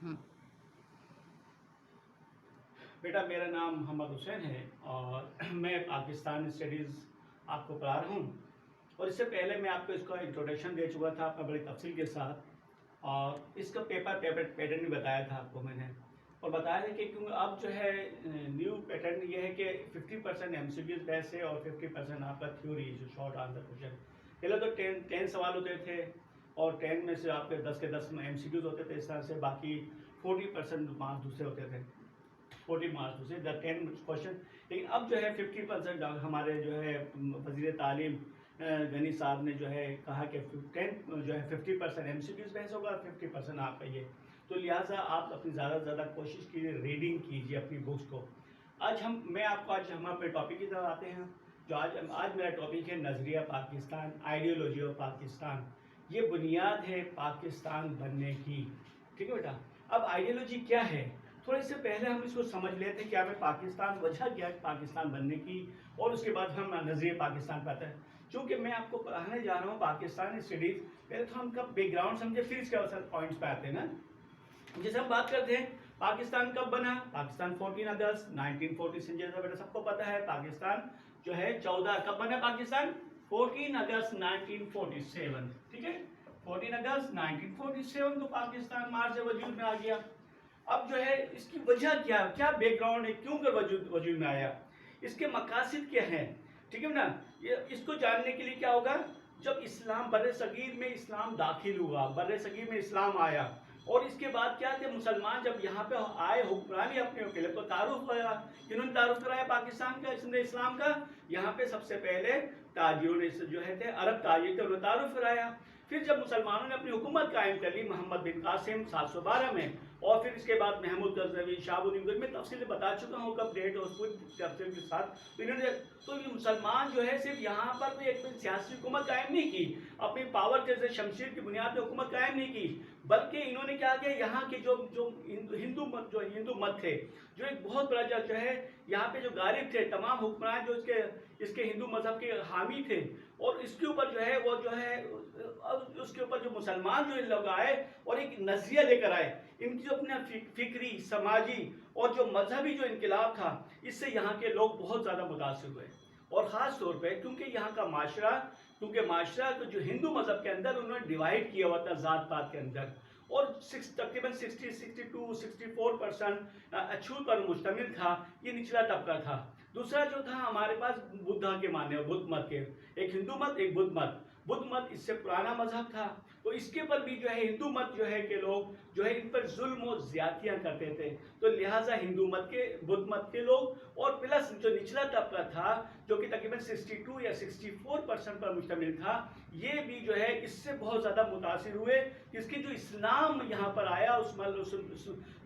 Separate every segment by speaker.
Speaker 1: हम्म।
Speaker 2: बेटा मेरा नाम मोहम्मद हुसैन है और मैं पाकिस्तान स्टडीज़ आपको पढ़ा रहा हूँ। और इससे पहले मैं आपको इसका इंट्रोडक्शन दे चुका था अपना बड़ी तफसील के साथ, और इसका पैटर्न भी बताया था आपको मैंने। और बताया है कि क्योंकि अब जो है न्यू पैटर्न ये है कि 50% MCQs बेस है और 50% आपका थ्योरी, जो शॉर्ट आंसर क्वेश्चन। पहले तो 10 सवाल होते थे और 10 में से आपके 10 के 10 MCQs होते थे इस तरह से, बाकी 40% मार्क्स दूसरे होते थे, 40 मार्क्स दूसरे 10 क्वेश्चन। लेकिन अब जो है 50% हमारे जो है वज़ीर तालीम गनी साहब ने जो है कहा कि 10 जो है 50% MCQs बेस होगा, 50% आपका ये। तो लिहाजा आप अपनी ज़्यादा से ज़्यादा कोशिश कीजिए, रीडिंग कीजिए अपनी बुक्स को। आज हम अपने टॉपिक की तरफ आते हैं। जो आज मेरा टॉपिक है नज़रिया पाकिस्तान, आइडियोलॉजी ऑफ पाकिस्तान। ये बुनियाद है पाकिस्तान बनने की। ठीक है बेटा। अब आइडियोलॉजी क्या है, थोड़े से पहले हम इसको समझ लेते हैं, क्या हमें पाकिस्तान, वजह क्या है पाकिस्तान बनने की, और उसके बाद हम नज़रिए पाकिस्तान पर आते हैं। चूँकि मैं आपको पढ़ाने जा रहा हूँ पाकिस्तान स्टडीज़, पहले तो हम कब बैकग्राउंड समझे, फिर इसके पॉइंट्स पे आते हैं ना। जैसे हम बात करते हैं पाकिस्तान कब बना, पाकिस्तान 14 अगस्त 1946, जैसा बेटा सबको पता है। पाकिस्तान जो है 14 कब बना पाकिस्तान, 14 अगस्त 1947। ठीक है, 14 अगस्त 1947 को पाकिस्तान मार्च से वजूद में आ गया। अब जो है इसकी वजह क्या, क्या बैकग्राउंड है, क्यों कर वजूद में आया, इसके मकासद क्या हैं। ठीक है ना। ये इसको जानने के लिए क्या होगा, जब इस्लाम बर्रे सगीर में इस्लाम दाखिल हुआ, बर्रे सगीर में इस्लाम आया, और इसके बाद क्या थे, मुसलमान जब यहाँ पे आए, हुक्मरानी अपने पहले तो तारुफ कराया, इन्होंने तारुफ कराया पाकिस्तान का, इसने इस्लाम का। यहाँ पे सबसे पहले ताजिरों ने जो है थे, अरब ताजिर थे, उन्होंने तारुफ कराया। फिर जब मुसलमानों ने अपनी हुकूमत कायम कर ली मोहम्मद बिन कासिम 712 में, और फिर इसके बाद महमूद गजनवी, शाहबुद्दीन, मैं तफसील बता चुका हूँ कब डेट और पूरी तफसील के साथ। तो इन्होंने, तो ये मुसलमान जो है सिर्फ यहाँ पर भी एक सियासी हुकूमत कायम नहीं की, अपनी पावर के शमशीर की बुनियाद पर हुकूमत कायम नहीं की, बल्कि इन्होंने क्या किया, यहाँ के जो जो हिंदू मत थे, जो एक बहुत बड़ा जो है यहाँ पे जो गालिब थे, तमाम हुक्मरान जो इसके हिंदू मजहब के हामी थे, और इसके ऊपर जो है वो जो है उसके ऊपर जो मुसलमान जो लोग आए और एक नजरिया लेकर आए, इनकी जो अपना फिक्री, समाजी और जो मजहबी जो इनकलाब था, इससे यहाँ के लोग बहुत ज़्यादा मुतासिर हुए। और ख़ास तौर पे क्योंकि यहाँ का माशरा, क्योंकि माशरा को जो हिंदू मजहब के अंदर उन्होंने डिवाइड किया हुआ था ज़ात पात के अंदर, और तकरीबन 62-64% अछूत पर मुश्तमिल था, ये निचला तबका था। दूसरा जो था हमारे पास बुद्धा के मानने, बुद्ध मत के, एक हिंदू मत एक बुद्ध मत इससे पुराना मजहब था। तो इसके पर भी जो है हिंदू मत जो है के लोग जो है इन पर जुल्म और ज्यादतियाँ करते थे, तो लिहाजा हिंदू मत के, बुद्ध मत के लोग, और प्लस जो निचला तबका था जो कि तकरीबन 62 या 64% पर मुश्तमिल था, ये भी जो है इससे बहुत ज़्यादा मुतासिर हुए। इसकी जो इस्लाम यहाँ पर आया,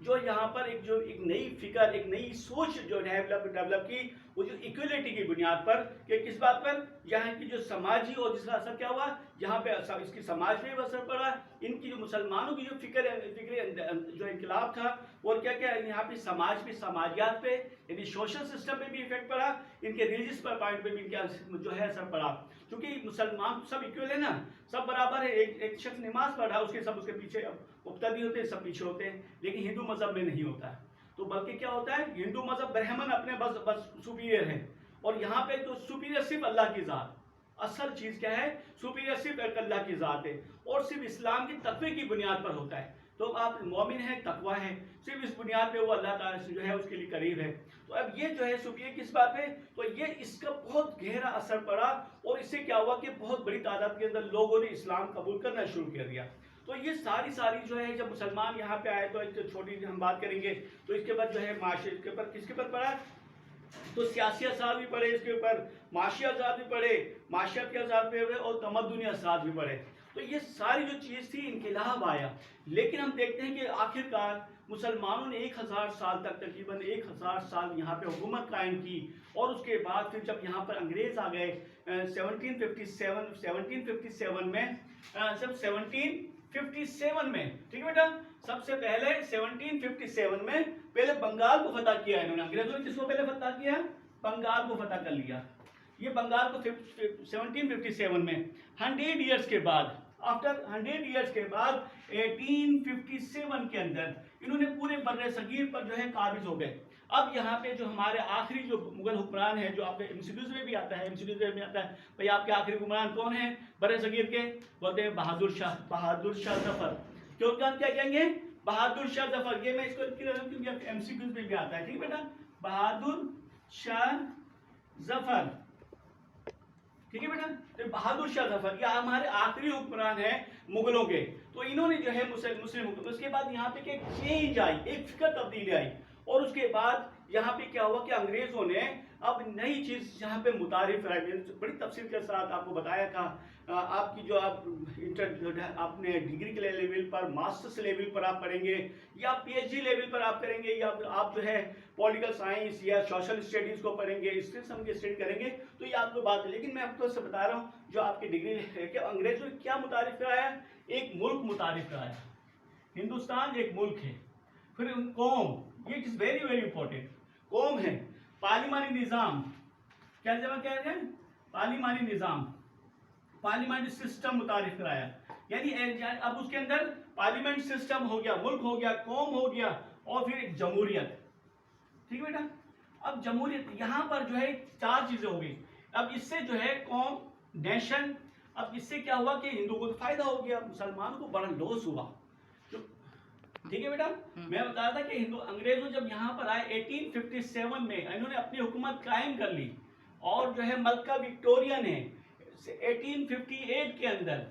Speaker 2: जो यहाँ पर एक नई फिक्र, एक नई सोच जो डेवलप की, वो जो इक्वलिटी की बुनियाद पर, कि किस बात पर, यहाँ की जो समाजी, और जिसका असर क्या हुआ यहाँ पे, इसकी समाज पे भी असर पड़ा, इनकी जो मुसलमानों की जो फिक्र जो इनकलाब था, और क्या क्या यहाँ पे समाज पे, समाजियात पे, यानी सोशल सिस्टम पे भी इफेक्ट पड़ा, इनके रिलीजियस पर पॉइंट पे भी इनका जो है असर पड़ा। क्योंकि मुसलमान सब इक्वल है ना, सब बराबर है, एक शख्स नमाज पढ़ा उसके सब उसके पीछे मुक्तदी होते हैं, सब पीछे होते हैं, लेकिन हिंदू मजहब में नहीं होता है। तो बल्कि क्या होता है, हिंदू मजहब ब्राह्मण अपने बस सुपीरियर है, और यहाँ पे तो सुपीरियर सिर्फ अल्लाह की ज़ात, असल चीज़ क्या है, सुपीरियर सिर्फ अल्लाह की ज़ात है, और सिर्फ इस्लाम की तकवे की बुनियाद पर होता है। तो आप मोमिन है, तकवा है, सिर्फ इस बुनियाद पे वो अल्लाह ताला से जो है उसके लिए करीब है। तो अब ये जो है सुपीरियर किस बात पे, तो ये इसका बहुत गहरा असर पड़ा, और इससे क्या हुआ कि बहुत बड़ी तादाद के अंदर लोगों ने इस्लाम कबूल करना शुरू कर दिया। तो ये सारी जो है, जब मुसलमान यहाँ पे आए, तो एक छोटी हम बात करेंगे, तो इसके बाद जो है माशरे के ऊपर, किसके ऊपर पड़ा, तो सियासी असरात भी पड़े इसके ऊपर, माशी असरात भी पड़े, माशियत के असरात भी पड़े, और तमद्दुनी असरात भी पड़े। तो ये सारी जो चीज़ थी, इनकलाब आया। लेकिन हम देखते हैं कि आखिरकार मुसलमानों ने 1000 साल तक, तकरीबन 1000 साल यहाँ पे हुकूमत कायम की, और उसके बाद फिर जब यहाँ पर अंग्रेज़ आ गए 1757 में, जब 1757 में, ठीक है बेटा, सबसे पहले 1757 में पहले बंगाल को फतह किया इन्होंने, अंग्रेजों ने किसको पहले फतह किया, बंगाल को फतह कर लिया। ये बंगाल को 1757 में 100 ईयर्स के बाद आफ्टर 100 ईयर्स के बाद 1857 के अंदर इन्होंने पूरे बर्रे सगीर पर जो है काबिज हो गए। अब यहाँ पे जो हमारे आखिरी जो मुगल हुक्मरान है, जो आपके एमसीक्यूज में भी आता है, भाई आपके आखिरी हुक्मरान कौन है बर्रे सगीर के, बोलते हैं बहादुर शाह जफर। क्यों क्या कहेंगे, बहादुर शाह जफर। ये मैं इसको क्योंकि एमसीक्यूज में भी आता है, ठीक है बेटा, बहादुर शाह जफर, ठीक है बेटा। तो बहादुर शाह जफर ये हमारे आखिरी हुक्मरान है मुगलों के। तो इन्होंने जो है मुस्लिम उसके बाद यहाँ पे एक चेंज आई, एक फिक्र तब्दीली आई, और उसके बाद यहाँ पे क्या हुआ कि अंग्रेजों ने अब नई चीज यहाँ पे मुतारिफ कराई। बड़ी तफसील के साथ आपको बताया था। आपकी जो आप आपने डिग्री के लेवल पर, मास्टर्स लेवल पर आप पढ़ेंगे, या पीएचडी लेवल पर आप करेंगे, या आप जो है पॉलिटिकल साइंस या सोशल स्टडीज को पढ़ेंगे, इससे हम स्टडी करेंगे, तो ये आपको बात है। लेकिन मैं आपको से बता रहा हूँ जो आपकी डिग्री है कि अंग्रेजों ने क्या मुतारिफ कराया, एक मुल्क मुतारिफ कराया। हिंदुस्तान एक मुल्क है, फिर कौम, ये इज वेरी वेरी इंपॉर्टेंट, कौम है, पार्लिमानी निज़ाम, क्या जमा कह रहे हैं, पार्लिमानी निज़ाम, पार्लियामेंट सिस्टम मुतारिफ कराया। यानी अब उसके अंदर पार्लियामेंट सिस्टम हो गया, मुल्क हो गया, कौम हो गया, और फिर एक जमहूरियत, ठीक है बेटा। अब जमहूरियत यहाँ पर जो है चार चीजें हो गई। अब इससे जो है कौम, नेशन, अब इससे क्या हुआ कि हिंदुओं को तो फायदा हो गया, मुसलमानों को बड़ा लॉस हुआ, ठीक है बेटा। मैं बता रहा था कि हिंदू अंग्रेजों जब यहाँ पर आए 1857 में, इन्होंने अपनी हुकूमत कायम कर ली, और जो है मलका विक्टोरिया ने 1858 के अंदर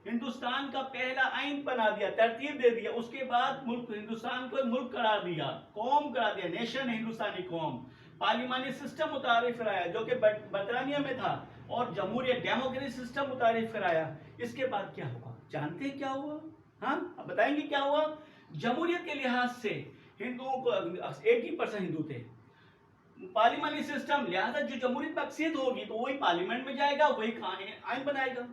Speaker 2: हिंदुस्तान का पहला आइन बना दिया, तरतीब दे दिया। उसके बाद मुल्क, हिंदुस्तान को मुल्क करार दिया, कौम करार दिया, नेशन है हिंदुस्तानी कौम। पार्लिमानी सिस्टम मुतारिफ कराया जो कि बरतानिया में था, और जमहूरियत, डेमोक्रेसी सिस्टम मुतारिफ कराया। इसके बाद क्या हुआ, जानते हैं क्या हुआ, हाँ अब बताएंगे क्या हुआ। जमहूरियत के लिहाज से हिंदुओं को 80% हिंदू थे, पार्लिमानी सिस्टम, लिहाजा जो जमहूरियत में अक्सरियत होगी तो वही पार्लियामेंट में जाएगा, वही आइन बनाएगा,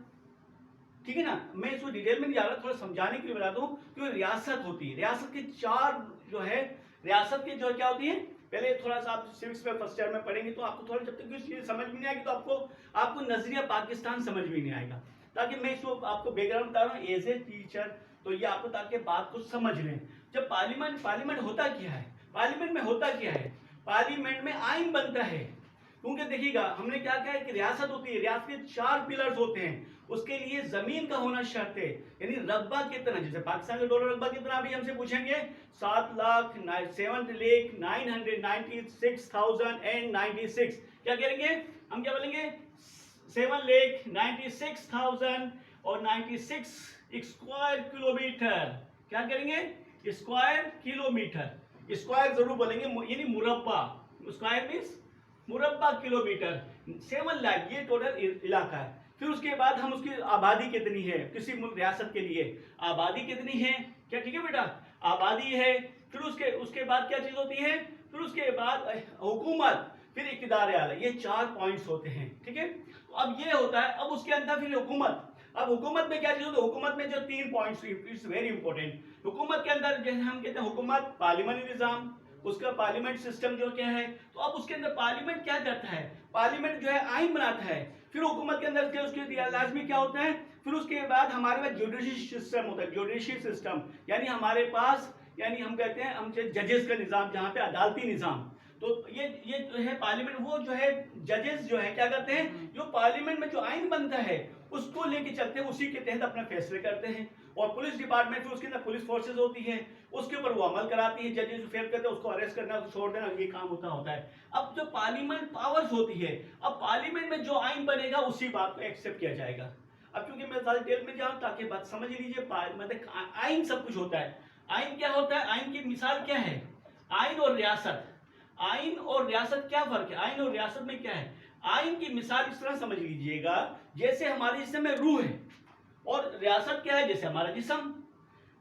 Speaker 2: ठीक है ना। मैं इसको डिटेल में नहीं जा रहा, थोड़ा समझाने के लिए बताता हूँ। क्योंकि रियासत होती है, रियासत के चार जो है, रियासत के जो क्या होती है, पहले थोड़ा सा आप सिविक्स में फर्स्ट ईयर में पढ़ेंगे तो आपको थोड़ा, जब तक कुछ चीज समझ में नहीं आएगी तो आपको नजरिया पाकिस्तान समझ में नहीं आएगा। ताकि मैं इसको आपको बैकग्राउंड बता रहा हूँ एज ए टीचर, तो ये आपको ताकि बात को समझ लें। जब पार्लियामेंट होता क्या है, पार्लियामेंट में होता क्या है, पार्लियामेंट में आइन बनता है। क्योंकि देखिएगा हमने क्या कहा है कि रियासत होती है, रियासत के 4 पिलर्स होते हैं। उसके लिए जमीन का होना शर्त है, यानी रकबा कितना, जैसे पाकिस्तान का डॉलर रकबा कितना अभी हमसे पूछेंगे 7,7,996,096। क्या करेंगे हम, क्या बोलेंगे 7,96,000 और 96 स्क्वायर किलोमीटर। क्या करेंगे स्क्वायर किलोमीटर, स्क्वायर जरूर बोलेंगे, यानी मुरब्बा, स्क्वायर मीन्स मुरब्बा किलोमीटर, 7 लाख ये टोटल इलाका है। फिर उसके बाद हम उसकी आबादी कितनी है, किसी मुल्क रियासत के लिए आबादी कितनी है, क्या ठीक है बेटा, आबादी है। फिर उसके बाद क्या चीज होती है, फिर उसके बाद हुकूमत, फिर इक़्तिदार आला, ये 4 पॉइंट्स होते हैं, ठीक है। तो अब ये होता है, अब उसके अंदर फिर हुकूमत। अब हुकूमत में क्या चीज होती है, हुकूमत में जो 3 पॉइंट्स, इट्स वेरी इंपॉर्टेंट। हुकूमत के अंदर जैसे हम कहते हैं हुकूमत, पार्लियामानी निजाम, उसका पार्लियामेंट सिस्टम जो क्या है। तो अब उसके अंदर पार्लियामेंट क्या करता है, पार्लियामेंट जो है आइन बनाता है। फिर हुकूमत के अंदर क्या, उसके लाजमी क्या होता है, फिर उसके बाद हमारे पास जुडिशरी सिस्टम होता है, जुडिशरी सिस्टम, यानी हमारे पास, यानी हम कहते हैं हम जजेस का निजाम, जहाँ पे अदालती निजाम। तो ये जो है पार्लियामेंट, वो जो है जजेस जो है क्या करते हैं, जो पार्लियामेंट में जो आइन बनता है उसको लेके चलते हैं, उसी के तहत अपने फैसले करते हैं। और पुलिस डिपार्टमेंट, फिर उसके अंदर पुलिस फोर्सेज होती है, उसके ऊपर वो अमल कराती है, जजेस फेल करते हैं उसको अरेस्ट करना, उसको छोड़ देना, ये काम होता है। अब जो पार्लियामेंट पावर्स होती है, अब पार्लियामेंट में जो आइन बनेगा उसी बात को एक्सेप्ट किया जाएगा। अब क्योंकि मैं ज्यादा डिटेल में जाऊँ ताकि बात समझ लीजिए, मतलब आइन सब कुछ होता है। आइन क्या होता है, आइन की मिसाल क्या है, आइन और रियासत, आइन और रियासत क्या फर्क है, आइन और रियासत में क्या है। आइन की मिसाल इस तरह समझ लीजिएगा, जैसे हमारे जिस्म में रूह है, और रियासत क्या है, जैसे हमारा जिस्म।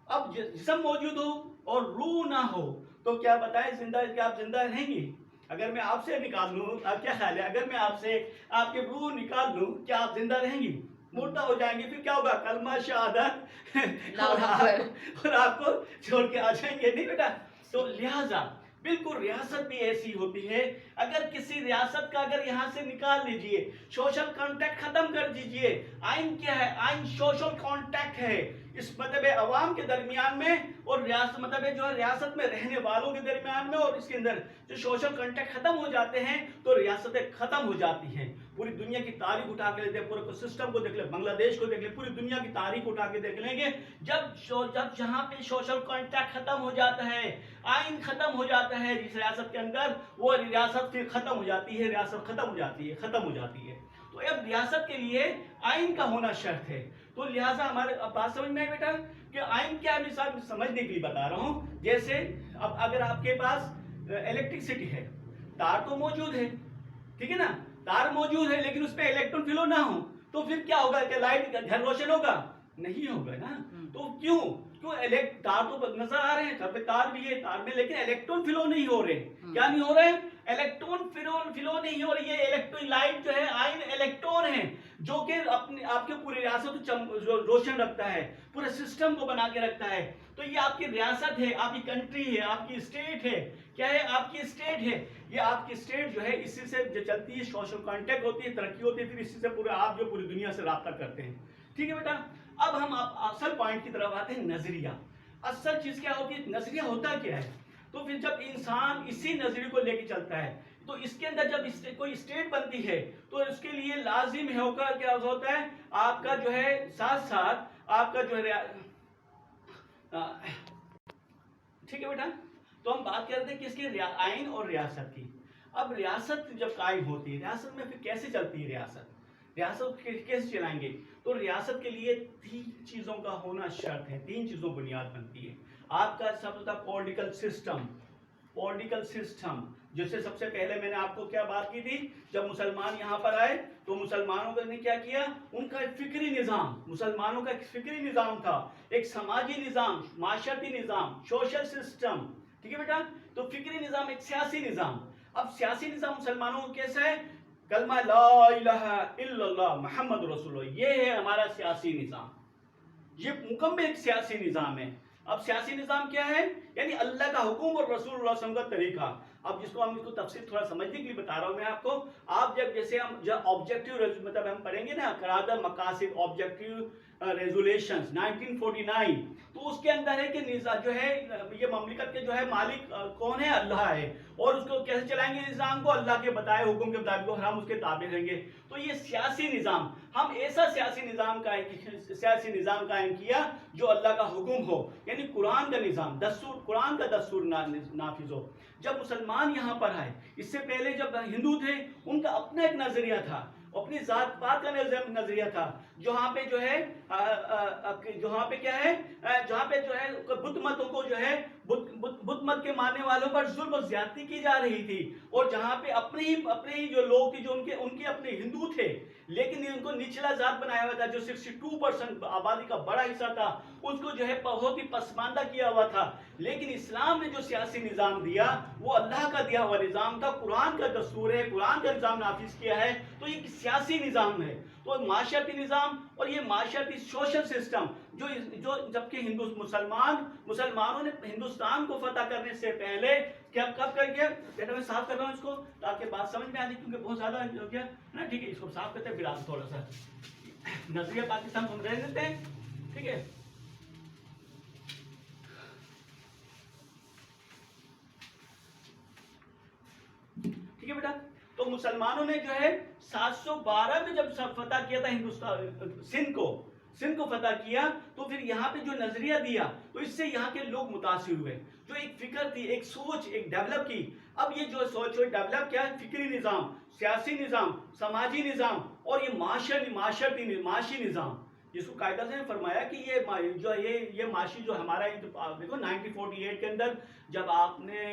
Speaker 2: अब जिस्म मौजूद हो और रूह ना हो तो क्या बताएं, जिंदा, क्या आप जिंदा रहेंगी। अगर मैं आपसे निकाल लूं, आप क्या ख्याल है, अगर मैं आपसे आपके रूह निकाल लूं, क्या आप जिंदा रहेंगी, मुर्दा हो जाएंगे, फिर क्या होगा, कलमा शहादत और आपको छोड़ के आ जाएंगे, नहीं बेटा। तो लिहाजा बिल्कुल रियासत भी ऐसी होती है। अगर किसी रियासत का अगर यहाँ से निकाल लीजिए, सोशल कॉन्टैक्ट खत्म कर दीजिए। आइन क्या है? आइन सोशल कॉन्टैक्ट है, इस मतलब अवाम के दरमियान में और रियासत मतलब जो है रियासत में रहने वालों के दरमियान में, और इसके अंदर जो सोशल कॉन्टैक्ट खत्म हो जाते हैं तो रियासतें खत्म हो जाती हैं। पूरी दुनिया की तारीख उठा के लेते हैं, पूरे सिस्टम को देख ले, बांग्लादेश को देख ले, पूरी दुनिया की तारीख उठा के देख लेंगे। जब जहाँ पे सोशल कॉन्टैक्ट खत्म हो जाता है, आइन खत्म हो जाता है जिस रियासत के अंदर, वो रियासत फिर खत्म हो जाती है, रियासत खत्म हो जाती है, खत्म हो जाती है। तो अब रियासत के लिए आइन का होना शर्त है। तो लिहाजा हमारे बात समझ में आई बेटा कि आइन क्या है, मिसाल समझने के लिए बता रहा हूँ। जैसे अब अगर आपके पास इलेक्ट्रिसिटी है, तार तो मौजूद है, ठीक है ना, तार मौजूद है, लेकिन उस पर इलेक्ट्रॉन फ्लो ना हो तो फिर क्या होगा? क्या लाइट घर रोशन होगा? नहीं होगा ना। तो क्यों? तार तो नजर आ रहे हैं, घर पे तार भी है, तार में लेकिन इलेक्ट्रॉन फ्लो नहीं हो रहे। क्या नहीं हो रहे? इलेक्ट्रॉन फ्लो नहीं हो रही है। इलेक्ट्रॉन लाइट जो है आइन इलेक्ट्रॉन है, जो कि अपने आपके पूरे रियासत को रोशन रखता है, पूरे सिस्टम को बना के रखता है। तो ये आपकी रियासत है, आपकी कंट्री है, आपकी स्टेट है। क्या है? आपकी स्टेट है। ये आपकी स्टेट जो है इसी से जो चलती है, सोशल कांटेक्ट होती है, तरक्की होती है, फिर इसी से पूरे आप जो पूरी दुनिया से राब्ता करते हैं। ठीक है बेटा। अब हम असल पॉइंट की तरफ आते हैं, नजरिया। असल चीज क्या होती है? नजरिया होता क्या है? तो फिर जब इंसान इसी नजरिए को लेके चलता है तो इसके अंदर जब कोई स्टेट बनती है तो इसके लिए लाजिम है होगा क्या होता है, आपका जो है साथ साथ आपका जो है ठीक है बेटा। तो हम बात करते हैं किसकी? आइन और रियासत की। अब रियासत जब कायम होती है, रियासत में फिर कैसे चलती है रियासत? रियासत कैसे चलाएंगे? तो रियासत के लिए 3 चीजों का होना शर्त है, 3 चीजों बुनियाद बनती है। आपका सबसे पॉलिटिकल सिस्टम। पॉलिटिकल सिस्टम जैसे सबसे पहले मैंने आपको क्या बात की थी, जब मुसलमान यहाँ पर आए तो मुसलमानों ने क्या किया? उनका एक फिक्री निज़ाम, मुसलमानों का एक फिक्री निज़ाम था, एक समाजी निज़ाम, माशरती निज़ाम, सोशल सिस्टम। ठीक है बेटा। तो फिक्री निज़ाम एक सियासी निज़ाम। अब सियासी निज़ाम मुसलमानों को कैसा है? कलमा ला इलाहा इल्लल्लाह मुहम्मद रसूलुल्लाह, ये है हमारा सियासी निज़ाम। ये मुकम्मल एक सियासी निज़ाम है। अब सियासी निज़ाम क्या है? यानी अल्लाह का हुक्म और रसूलुल्लाह सल्लल्लाहु अलैहि वसल्लम का तरीका। अब जिसको हम इसको तफसील थोड़ा समझने के लिए बता रहा हूँ मैं आपको। आप जैसे हम जब ऑब्जेक्टिव मतलब हम पढ़ेंगे ना, करारदाद मकासिद ऑब्जेक्टिव रेजुलेशंस 1949, तो उसके अंदर है कि जो है ये ममलिकत के जो है मालिक कौन है? अल्लाह है। और उसको कैसे चलाएंगे निज़ाम को? अल्लाह के बताए हुक्म के मुताबिक, और हम उसके ताबे रहेंगे। तो ये सियासी निज़ाम, हम ऐसा सियासी निज़ाम कायम किया जो अल्लाह का हुक्म हो, यानी कुरान का निज़ाम, दस्तूर, कुरान का दस्तूर नाफिज हो। जब मुसलमान यहाँ पर आए, इससे पहले जब हिंदू थे, उनका अपना एक नजरिया था, अपनी जात पात का नजरिया था। जहाँ पे जो है जहाँ पे क्या है, जहाँ पे जो है बुद्ध मतों को जो है बुद्ध मत के मानने वालों पर जुल्म और ज्यादती की जा रही थी। और जहाँ पे अपने ही जो लोग थे, जो उनके अपने हिंदू थे, लेकिन उनको निचला जात बनाया हुआ था, जो 62% आबादी का बड़ा हिस्सा था, उसको जो है बहुत ही पसमानदा किया हुआ था। लेकिन इस्लाम ने जो सियासी निज़ाम दिया वो अल्लाह का दिया हुआ निज़ाम था, कुरान का दस्तूर है, कुरान का निज़ाम नाफिज किया है। तो ये सियासी निज़ाम है, तो माशरती निज़ाम और ये माशरती सोशल सिस्टम जो जबकि मुसलमानों ने हिंदुस्तान को फतह करने से पहले कब कर गया बेटा? मैं साफ कर रहा हूँ इसको ताकि बात समझ में आ जाए, क्योंकि बहुत ज्यादा हो गया ना। ठीक है, इसको साफ करते हैं, फिर आप थोड़ा सा नजरिया पाकिस्तान हम रह देते हैं। ठीक है, ठीक है बेटा। तो मुसलमानों ने जो है 712 में जब फतह किया था हिंदुस्तान, सिंध को फतह किया, तो फिर यहाँ पे जो नजरिया दिया तो इससे यहाँ के लोग मुतासिर हुए। जो एक फिक्र थी, एक सोच एक डेवलप की। अब ये जो सोच डेवलप क्या है? फिक्री निज़ाम, सियासी निज़ाम, समाजी निज़ाम और ये माशी निज़ाम, जिसको कायदा से फरमाया कि ये जो ये माशी जो हमारा देखो 1948 के अंदर जब आपने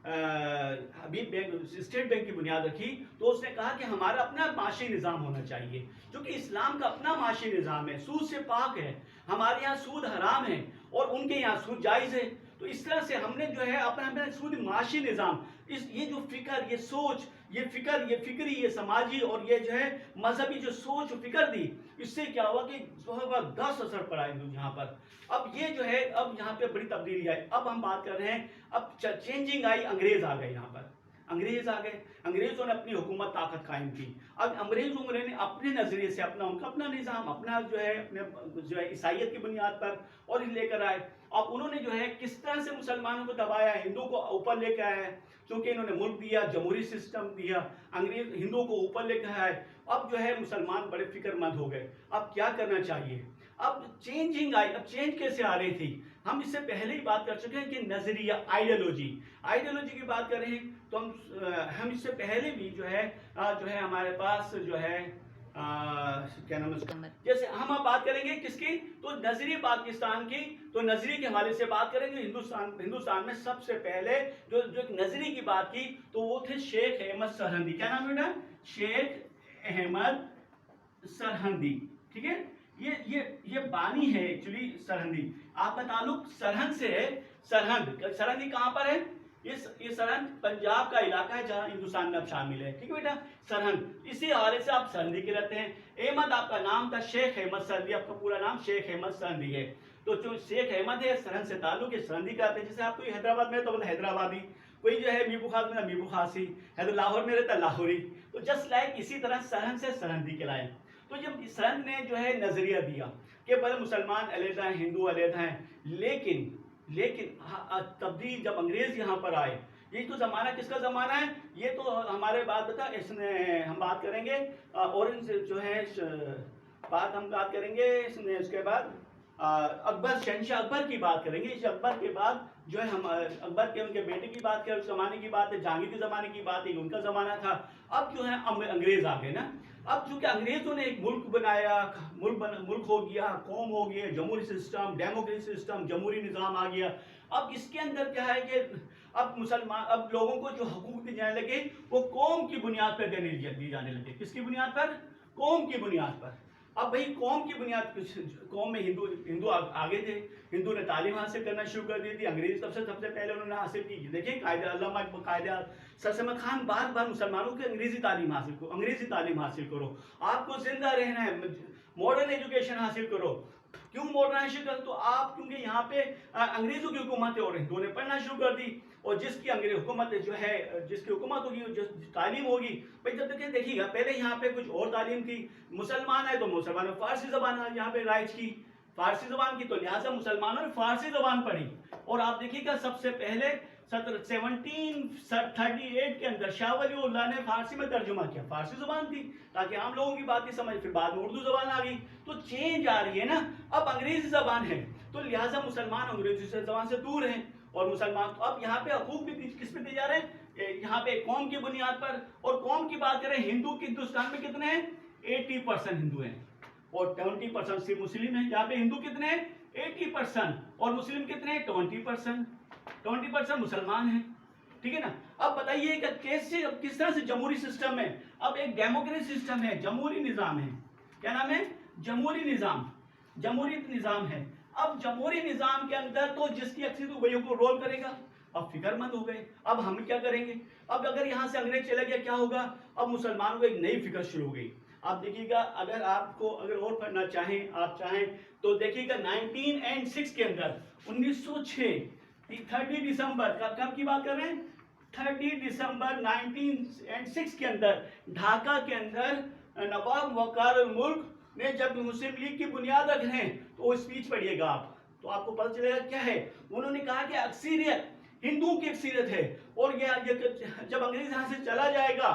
Speaker 2: हबीब बैंक स्टेट बैंक की बुनियाद रखी, तो उसने कहा कि हमारा अपना माशी निज़ाम होना चाहिए, क्योंकि इस्लाम का अपना माशी निज़ाम है, सूद से पाक है। हमारे यहाँ सूद हराम है और उनके यहाँ सूद जायज़ है। تو اس طرح سے ہم نے جو ہے اپنا سود معاشی نظام، یہ جو فکر، یہ سوچ، یہ فکری، یہ سماجی اور یہ جو ہے مذہبی جو سوچ و فکر دی، اس سے کیا ہوا کہ زبردست اثر پڑا یہاں پر. اب یہ جو ہے اب یہاں پہ بڑی تبدیلی آئی. اب ہم بات کر رہے ہیں، اب چینجنگ آئی، انگریز آ گئے یہاں پر. انگریز آ گئے، انگریزوں نے اپنی حکومت طاقت قائم کی. اب انگریزوں نے اپنے نظریے سے ان کا اپنا نظام، اپنا جو ہے عیسائیت کی بنیاد پر اور لے کر آئے. اب انہوں نے جو ہے کس طرح سے مسلمانوں کو دبایا، ہندوؤں کو اوپر لے کے آیا، کیونکہ انہوں نے ملک دیا، جمہوری سسٹم دیا، انگریز ہندوؤں کو اوپر لے کے آئے. اب جو ہے مسلمان بڑے فکر مند ہو گئے. اب کیا کرنا چاہیے؟ اب چینجنگ آئی. اب چینج کیسے آ رہی تھی؟ ہم اس سے پہلے ہی بات کر چکے ہیں کہ نظریہ، آئیڈیالوجی کی بات کر رہے ہیں. تو ہم اس سے پہلے بھی جو ہے ہمارے پاس جو ہے کیا نام ہے اس کا، جیسے ہم بات کریں گے کس کی، تو نظری پاکستان کی. تو نظری کے حوالے سے بات کریں گے. ہندوستان میں سب سے پہلے جو ایک نظری کی بات کی تو وہ تھے شیخ احمد سرہندی. کیا نام ہے بیٹا؟ شیخ احمد سرہندی. ٹھیک ہے، یہ بانی ہے ایکچولی سرہندی. آپ کا تعلق سرہند سے ہے. سرہندی کہاں پر ہے؟ یہ سرہند پنجاب کا علاقہ ہے جہاں ہندوستان میں اب شامل ہے. ٹھیک ہے بیٹا، سرہند. اسی حوالے سے آپ سرہندی کے رہتے ہیں. احمد آپ کا نام تھا، شیخ احمد سرہندی آپ کا پورا نام شیخ احمد سرہندی ہے. تو جو شیخ احمد ہے، سرہند سے تعلق ہے، سرہندی کا آتے ہیں. جیسے آپ کو حیدرآباد میں تو بولتے حیدرآبادی، کوئی جو ہے میبو خاص میں میبو خاصی، لاہور میں رہتا لاہوری. تو جسٹ لائک اسی طرح سرہند سے سرہندی کے لائے. تو جب سرہند نے جو ہے نظریہ دیا کہ بھلے مسلمان علیحدہ ہیں، ہندو علیحدہ ہیں، لیکن تبدیل جب انگریز یہاں پر آئے، یہ تو زمانہ کس کا زمانہ ہے؟ یہ تو ہمارے بات بتا اس نے ہم بات کریں گے اورنج جو ہے بات ہم بات کریں گے اس کے بعد اکبر، شہنشاہ اکبر کی بات کریں گے. اس اکبر کے بعد جو ہے ہم اکبر کے ان کے بیٹے کی بات کریں، اس زمانے کی بات ہے، جہانگیر کے زمانے کی بات ہے، ان کا زمانہ تھا. اب جو ہے انگریز آ گئے نا. اب چونکہ انگریزوں نے ایک ملک بنایا، ملک ہو گیا، قوم ہو گیا، جمہوری سسٹم، ڈیموکریسی سسٹم، جمہوری نظام آ گیا. اب اس کے اندر کیا ہے کہ اب لوگوں کو جو حقوق دی جانے لگے وہ قوم کی بنیاد پر دی جانے لگے. کس کی بنیاد پر؟ قوم کی بنیاد پر. اب بھئی قوم کی بنیاد، قوم میں ہندو آگے تھے. ہندو نے تعلیم حاصل کرنا شروع کر دی تھی. انگریز سب سے پہلے انہوں نے حاصل کی. دیکھیں علامہ سر سید خان بار مسلمانوں کے انگریزی تعلیم حاصل کرو. آپ کو زندہ رہنا ہے، ماڈرن ایجوکیشن حاصل کرو. کیوں ماڈرن حاصل کرو؟ تو آپ کیونکہ یہاں پہ انگریزوں کی حکومت ہے اور ہندوؤں نے پڑھنا شروع کر دی. اور جس کی حکومت جو ہے، جس کی حکومت ہوگی، جو تعلیم ہوگی، بھائی جب تک دیکھیے گا پہلے یہاں پہ کچھ اور تعلیم تھی. مسلمان آئے تو مسلمانوں نے فارسی زبان یہاں پہ رائج کی، فارسی زبان کی، تو لہٰذا مسلمانوں نے فارسی زبان پڑھی. اور آپ دیکھیے گا سب سے پہلے 1738 کے اندر شاہ ولی اللہ نے فارسی میں ترجمہ کیا. فارسی زبان تھی تاکہ عام لوگوں کی بات ہی سمجھ. پھر بعد میں اردو زبان آ گئی. تو چینج آ رہی ہے نا. اب انگریزی زبان ہے تو لہٰذا مسلمان انگریزی زبان سے دور ہیں. اور مسلمان تو اب یہاں پہ حقوق بھی کس پہ دیے جا رہے ہیں؟ یہاں پہ قوم کی بنیاد پر. اور قوم کی بات کریں، ہندو کی ہندوستان میں کتنے ہیں؟ 80% ہندو ہیں اور 20% صرف مسلم ہیں. یہاں پہ ہندو کتنے ہیں؟ 80%. اور مسلم کتنے ہیں؟ 20% مسلمان ہیں. ٹھیک ہے نا. اب بتائیے کہ کس طرح سے جمہوری سسٹم ہے. اب ایک ڈیموکریسی سسٹم ہے، جمہوری نظام ہے. کیا نام ہے؟ جمہوری نظام ہے. اب جمہوری نظام کے اندر تو جس کی اکثریت وہی کو رول کرے گا. اب فکر مند ہو گئے. اب ہم کیا کریں گے؟ اب اگر یہاں سے انگریز چلا گیا کیا ہوگا؟ اب مسلمانوں کو ایک نئی فکر شروع ہو گئی. آپ دیکھیے گا اگر اور پڑھنا چاہیں تو دیکھیے گا 1906 کے اندر 1906 30 دسمبر کب کی بات کر رہے ہیں؟ 30 دسمبر 1906 کے اندر ڈھاکہ کے اندر نواب وقار الملک نے جب مسلم لیگ کی بنیاد رکھ رہے ہیں تو وہ اسپیچ پڑھیے گا آپ تو آپ کو پتہ چلے گا کیا ہے. انہوں نے کہا کہ اکثریت ہندوؤں کی اکثریت ہے اور یہ جب انگریز یہاں سے چلا جائے گا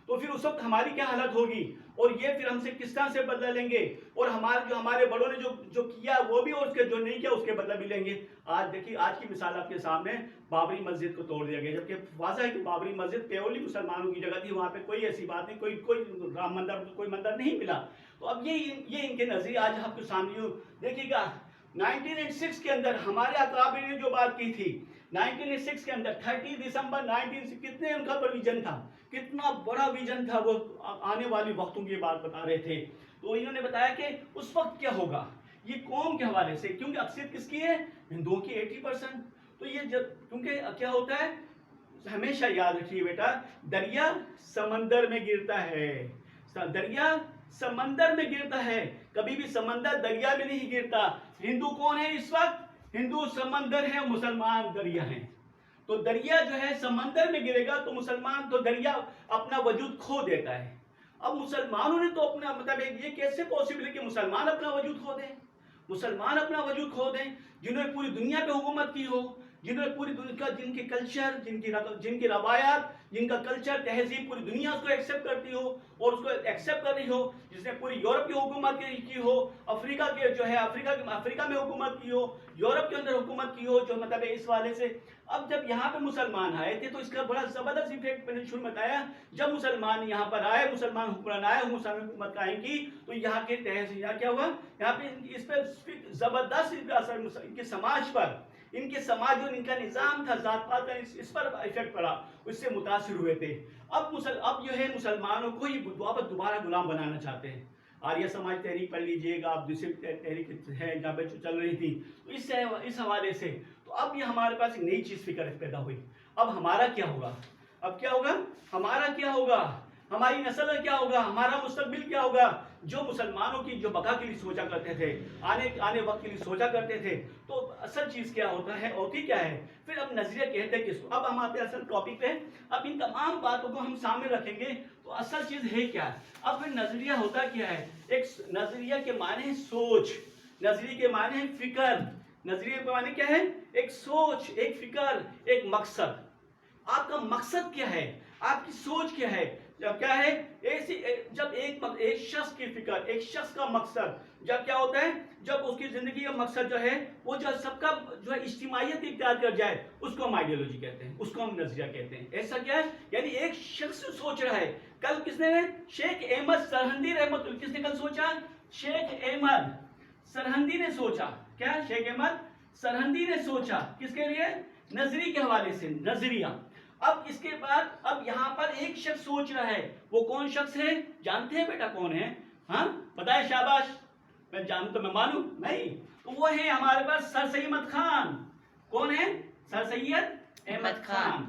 Speaker 2: تو پھر اس وقت ہماری کیا حالت ہوگی اور یہ پھر ہم سے کس طرح سے بدلہ لیں گے اور ہمارے بڑوں نے جو کیا وہ بھی اور اس کے جو نہیں کیا اس کے بدلہ بھی لیں گے. آج دیکھیے آج کی مثال آپ کے سامنے بابری مسجد کو توڑ دیا گیا جبکہ واضح ہے کہ بابری مسجد پیولی مسلمانوں کی جگہ تھی. وہاں پہ کوئی ایسی بات نہیں، کوئی رام مندر کوئی مندر نہیں ملا. تو اب یہ ان کے نظریے آج آپ کے سامنے دیکھیے گا. 1906 کے اندر ہمارے اکابر نے جو بات کی تھی 1906 کے اندر 30 دسمبر 1906 کتنے ان کا ویژن تھا، کتنا بڑا ویژن تھا. وہ آنے والی وقتوں کی بات بتا رہے تھے. تو انہوں نے بتایا کہ اس وقت کیا ہوگا. یہ قوم کے حوالے سے کیونکہ اکثریت کس کی ہے؟ ہندوؤں کی 80%. تو یہ جب کیونکہ کیا ہوتا ہے ہمیشہ یاد رکھیے بیٹا دریا سمندر میں گرتا ہے دریا سمندر میں گرتا ہے کبھی بھی سمندر دریا میں نہیں گرتا ہندو کون ہے اس وقت ہندو سمندر ہے مسلمان دریا ہیں تو دریا جو ہے سمندر میں گرے گا تو مسلمان تو دریا اپنا وجود کھو دیتا ہے اب مسلمانوں نے تو اپنا مطلب یہ کیسے پاسبل ہے کہ مسلمان اپنا وجود کھو دیں مسلمان اپنا وجود کھو دیں جنہوں نے پوری دنیا پہ حکومت کی ہو جنہوں نے پوری دنیا جن کے کلچر جن کی روایات جن کا کلچر تہذیب پوری دنیا اس کو ایکسیپٹ کرتی ہو اور اس کو ایکسیپٹ کر رہی ہو جس نے پوری یورپ کی حکومت کی ہو افریقہ کے جو ہے افریقہ میں حکومت کی ہو یورپ کے اندر حکومت کی ہو جو مطلب اس والے سے اب جب یہاں پہ مسلمان آئے تھے تو اس کا بڑا زبردست ایفیکٹ میں نے شروع میں بتایا جب مسلمان یہاں پر آئے مسلمان حکمران آئے مسلمان حکومت قائم کی تو یہاں کے تہذیب کیا ہوا یہاں پہ اس پہ زبردست ان کا اثر ان کے سماج پر ان کے سماج اور ان کا نظام تھا ذات پات کا اس پر ایفیکٹ پڑا اس سے متاثر ہوئے تھے اب جو ہے مسلمانوں کو یہ واپس دوبارہ غلام بنانا چاہتے ہیں آریہ سماج تحریک پڑھ لیجئے گا آپ دوسری تحریک ہے جہاں پہ چل رہی تھی تو اس حوالے سے تو اب یہ ہمارے پاس ایک نئی چیز فکر پیدا ہوئی اب ہمارا کیا ہوگا اب کیا ہوگا ہمارا کیا ہوگا ہماری نسل کا کیا ہوگا ہمارا مستقبل کیا ہوگا جو مسلمانوں کی جو بقا کے لیے سوچا کرتے تھے آنے وقت کے لیے سوچا کرتے تھے تو اصل چیز کیا ہوتا ہے ہوتی کیا ہے پھر اب نظریہ کہتے ہیں کس کو اب ہم آتے ہیں اصل ٹاپک پہ اب ان تمام باتوں کو ہم سامنے رکھیں گے تو اصل چیز ہے کیا اب پھر نظریہ ہوتا کیا ہے ایک نظریہ کے معنی ہے سوچ نظریے کے معنی ہے فکر نظریے کے معنی کیا ہے ایک سوچ ایک فکر ایک مقصد آپ کا مقصد کیا ہے آپ کی سوچ کیا ہے جب کیا ہے جب ایک شخص کی فکر ایک شخص کا مقصد جب کیا ہوتا ہے جب اس کی زندگی کا مقصد جو ہے وہ جو سب کا جو ہے اجتماعیت اختیار کر جائے اس کو ہم آئیڈیالوجی کہتے ہیں اس کو ہم نظریہ کہتے ہیں ایسا کیا ہے یعنی ایک شخص سوچ رہا ہے کل کس نے شیخ احمد سرہندی رحمت اللہ کس نے کل سوچا شیخ احمد سرہندی نے سوچا کیا شیخ احمد سرہندی نے سوچا کس کے لیے نظری کے حوالے سے نظریہ اب اس کے بعد اب یہاں پر ایک شخص سوچ رہا ہے وہ کون شخص ہے جانتے ہیں بیٹا کون ہے ہاں پتہ ہے شاباش میں جانوں تو میں مانوں نہیں تو وہ ہے ہمارے پاس سر سید خان کون ہے سر سید احمد خان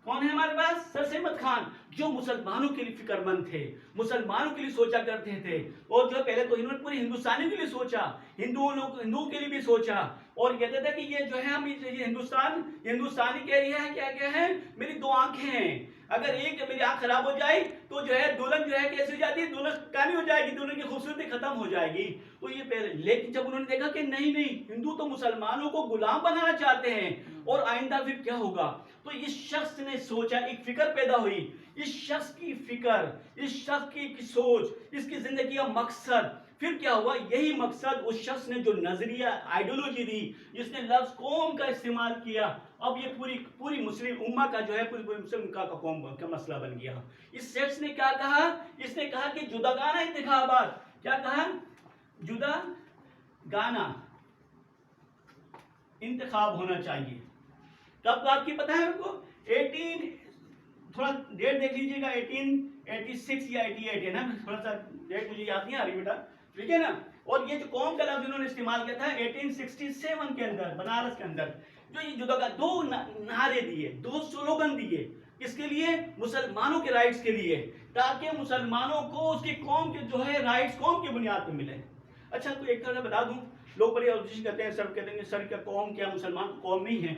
Speaker 2: کون ہے ہمارے پاس سر سید خان جو مسلمانوں کے لیے فکر مند تھے مسلمانوں کے لیے سوچا کرتے تھے اور جو پہلے تو انہوں نے پورے ہندوستانیوں کے لیے سوچا ہندوؤں کے لیے بھی سوچا اور کہتے تھے کہ یہ جو ہے ہم یہ ہندوستانی کہہ رہی ہے کیا ہے میری دو آنکھیں ہیں اگر ایک میری آنکھ خراب ہو جائے تو جو ہے دلہن جو ہے کیسے ہو جاتی ہے دلہن کانی ہو جائے گی دلہن کی خوبصورتی ختم ہو جائے گی تو یہ پہلے لیکن جب انہوں نے دیکھا کہ نہیں ہندو تو مسلمانوں کو غلام بنانا چاہتے ہیں اور آئندہ پھر کیا ہوگا تو اس شخص نے سوچا ایک فکر پیدا ہوئی اس شخص کی فکر اس شخص کی سوچ اس کی زندگی کا مقصد پھر کیا ہوا یہی مقصد اس شخص نے جو نظریہ آئیڈیالوجی دی جس نے لفظ قوم کا استعمال کیا اب یہ پوری مسلم امہ کا جو ہے پوری مسلم کا قوم کا مسئلہ بن گیا اس شخص نے کیا کہا اس نے کہا کہ جداگانہ انتخابات کیا کہا جداگانہ انتخاب ہونا چاہیے کب بات کی پتہ ہے ان کو 18 تھوڑا ڈیٹ دیکھ لیجیے گا 1886 یا 88 ہے نا تھوڑا سا ڈیٹ مجھے یاد نہیں آ رہی بیٹا ٹھیک ہے نا اور یہ جو قوم کا لفظ انہوں نے استعمال کیا تھا 1867 کے اندر بنارس کے اندر جو یہ جدہ دو نعرے دیے دو سلوگن دیے کس کے لیے مسلمانوں کے رائٹس کے لیے تاکہ مسلمانوں کو اس کی قوم کے جو ہے رائٹس قوم کی بنیاد پہ ملے اچھا تو ایک طرح بتا دوں لوگ بڑی کوشش کرتے ہیں سر کہتے ہیں سر کا قوم کیا مسلمان قوم نہیں ہے